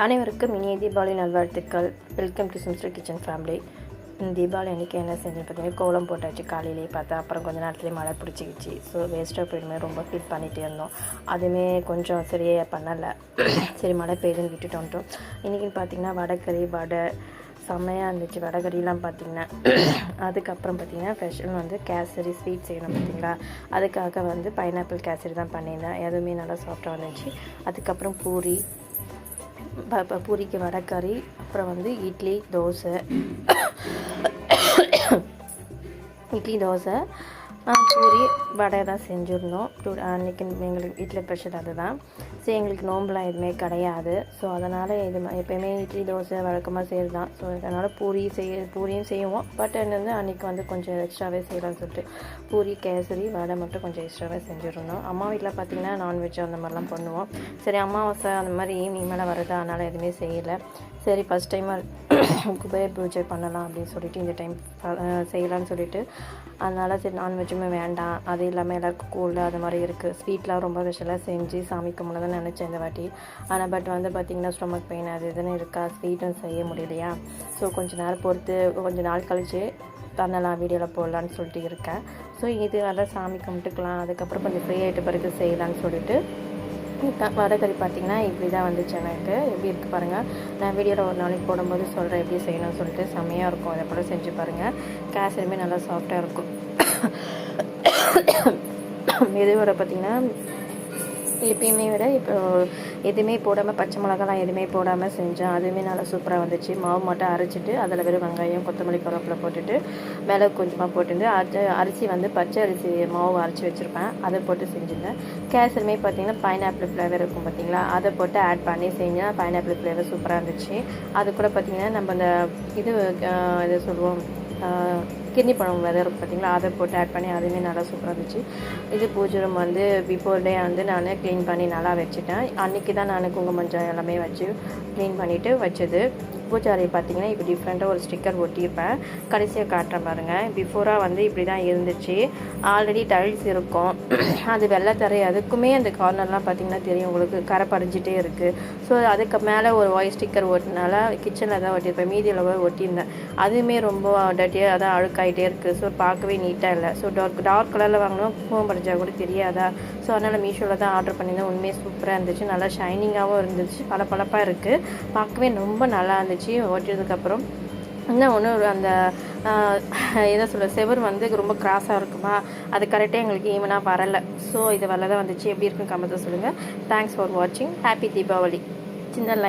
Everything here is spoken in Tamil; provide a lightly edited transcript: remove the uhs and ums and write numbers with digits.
அனைவருக்கும் இனிய தீபாவளி நல்வாழ்த்துக்கள். Welcome to Simster kitchen family. Deepavali அன்றைக்கி என்ன செஞ்சு பார்த்தீங்கன்னா, கோலம் போட்டாச்சு காலையிலேயே பார்த்தா. அப்புறம் கொஞ்சம் நேரத்துலேயே மழை பிடிச்சிக்கிச்சு. ஸோ வேஸ்ட்டாக போயிடுமே ரொம்ப ஃபீல் பண்ணிகிட்டே இருந்தோம். அதுவுமே கொஞ்சம் சரியே பண்ணலை. சரி மழை பெய்யுதுன்னு விட்டுட்டு வந்துட்டோம். இன்றைக்கின்னு பார்த்திங்கன்னா வடை செம்மையாக இருந்துச்சு. வடகறிலாம் பார்த்திங்கன்னா அதுக்கப்புறம் பார்த்திங்கன்னா ஸ்பெஷல் வந்து கேசரி ஸ்வீட் செய்யணும் பார்த்திங்களா. அதுக்காக வந்து பைனாப்பிள் கேசரி தான் பண்ணியிருந்தேன். எதுவுமே நல்லா சாஃப்டாக வந்துச்சு. அதுக்கப்புறம் பூரிக்கு வடைக்கறி, அப்புறம் வந்து இட்லி தோசை பூரி வடை தான் செஞ்சுருந்தோம். அன்றைக்கி எங்களுக்கு வீட்டில் ஸ்பெஷல் அதுதான். ஸோ எங்களுக்கு நோம்புலாம் எதுவுமே கிடையாது. ஸோ அதனால் எப்போயுமே இட்லி தோசை வழக்கமாக செய்கிறது தான். ஸோ அதனால் பூரியும் செய்வோம். பட் வந்து அன்றைக்கி வந்து கொஞ்சம் எக்ஸ்ட்ராவே செய்யலாம்னு சொல்லிட்டு பூரி கேசரி வடை மட்டும் கொஞ்சம் எக்ஸ்ட்ராவே செஞ்சுருந்தோம். அம்மா வீட்டில் பார்த்திங்கன்னா நான்வெஜ் அந்த மாதிரிலாம் பண்ணுவோம். சரி அமாவாசை அந்த மாதிரி ஈவினிங் மேலே வருது, அதனால் எதுவுமே செய்யலை. சரி ஃபஸ்ட் டைம் குபேர பூஜை பண்ணலாம் அப்படின்னு சொல்லிட்டு இந்த டைம் செய்யலான்னு சொல்லிட்டு, அதனால் சரி நான்வெஜ்ஜுமே வேண்டாம், அது இல்லாமல் எல்லாருக்கும் கூழ் அது மாதிரி இருக்குது. ஸ்வீட்லாம் ரொம்ப ஸ்பெஷலாக செஞ்சு சாமி கும்பிடதான் நினச்சேன் இந்த வாட்டி. ஆனால் பட் வந்து பார்த்திங்கன்னா ஸ்டொமக் பெயின் அது இதுன்னு இருக்கா, ஸ்வீட்டும் செய்ய முடியலையா. ஸோ கொஞ்சம் நேரம் பொறுத்து கொஞ்சம் நாள் கழித்து பண்ணலாம், வீடியோவில் போடலான்னு சொல்லிட்டு இருக்கேன். ஸோ இது அதான் சாமி கும்பிட்டுக்கலாம், அதுக்கப்புறம் கொஞ்சம் ஃப்ரீ ஆகிட்ட பிறகு செய்யலான்னு சொல்லிட்டு வடைக்கறி பார்த்திங்கன்னா இப்படி தான் வந்துச்சு. எனக்கு எப்படி இருக்குது பாருங்கள். நான் வீடியோவில் ஒரு நாளைக்கு போடும்போது சொல்கிறேன் எப்படி செய்யணும்னு சொல்லிட்டு. செம்மையாக இருக்கும், அதை போல் செஞ்சு பாருங்கள். கேசரியுமே நல்லா சாஃப்டாக இருக்கும். மெதுவடை பார்த்திங்கன்னா எப்பயுமே விட இப்போ எதுவுமே போடாமல் பச்சை மிளகாலாம் எதுவுமே போடாமல் செஞ்சேன். அதுவுமே நல்லா சூப்பராக வந்துச்சு. மாவு மட்டும் அரைச்சிட்டு அதில் வெறும் வெங்காயம் கொத்தமல்லி கருவேப்பிலை போட்டுட்டு மிளகு கொஞ்சமாக போட்டுட்டு அரிசி வந்து பச்சை அரிசி மாவு அரைச்சி வச்சுருப்பேன், அதை போட்டு செஞ்சுருந்தேன். கேசரியுமே பார்த்திங்கன்னா பைனாப்பிள் ஃப்ளேவர் இருக்கும் பார்த்திங்களா, அதை போட்டு ஆட் பண்ணி செஞ்சேன். பைனாப்பிள் ஃப்ளேவர் சூப்பராக இருந்துச்சு. அது கூட பார்த்திங்கன்னா நம்ம இந்த இது சொல்லுவோம் கிர்னி பழம் விதை இருக்கும் பார்த்திங்களா, அதை போட்டு ஆட் பண்ணி அதுவுமே நல்லா சூப்பராக இருந்துச்சு. இது பூஜை ரூம் வந்து பிஃபோர் டே வந்து நான் க்ளீன் பண்ணி நல்லா வச்சுட்டேன். அன்றைக்கி தான் நான் குங்குமஞ்சள் எல்லாமே வச்சு க்ளீன் பண்ணிவிட்டு வச்சது. பூஜாரி பார்த்திங்கன்னா இப்போ டிஃப்ரெண்ட்டாக ஒரு ஸ்டிக்கர் ஒட்டியிருப்பேன், கடைசியாக காட்டுறேன் பாருங்கள். பிஃபோராக வந்து இப்படி தான் இருந்துச்சு. ஆல்ரெடி டைல்ஸ் இருக்கும், அது வெள்ளை தரை, அதுக்குமே அந்த கார்னர்லாம் பார்த்திங்கன்னா தெரியும் உங்களுக்கு, கரை படிஞ்சிட்டே இருக்குது. ஸோ அதுக்கு மேலே ஒரு ஒயிட் ஸ்டிக்கர் ஒட்டினால கிச்சனில் தான் ஒட்டியிருப்பேன், மீதியில் ஒட்டியிருந்தேன். அதுவுமே ரொம்ப டட்டியாக அதான் அழுக்காயிட்டே இருக்குது. ஸோ பார்க்கவே நீட்டாக இல்லை. ஸோ டார்க் கலரில் வாங்கினோம், பூம் படிஞ்சா கூட தெரியாதா. ஸோ அதனால் மீஷோவில் தான் ஆர்டர் பண்ணியிருந்தேன். உண்மையே சூப்பராக இருந்துச்சு, நல்லா ஷைனிங்காகவும் இருந்துச்சு, பளபளப்பாக இருக்குது, பார்க்கவே ரொம்ப நல்லா இருந்துச்சு. ஓட்டியதுக்கப்புறம் இன்னும் ஒன்று அந்த என்ன சொல்ல செவர் வந்து ரொம்ப கிராஸாக இருக்குமா, அது கரெக்டாக எங்களுக்கு ஈவனாக வரலை. ஸோ இது வரல தான் வந்துச்சு. எப்படி இருக்குன்னு கமெண்ட்ல சொல்லுங்கள். தேங்க்ஸ் ஃபார் வாட்சிங். ஹாப்பி தீபாவளி. சின்ன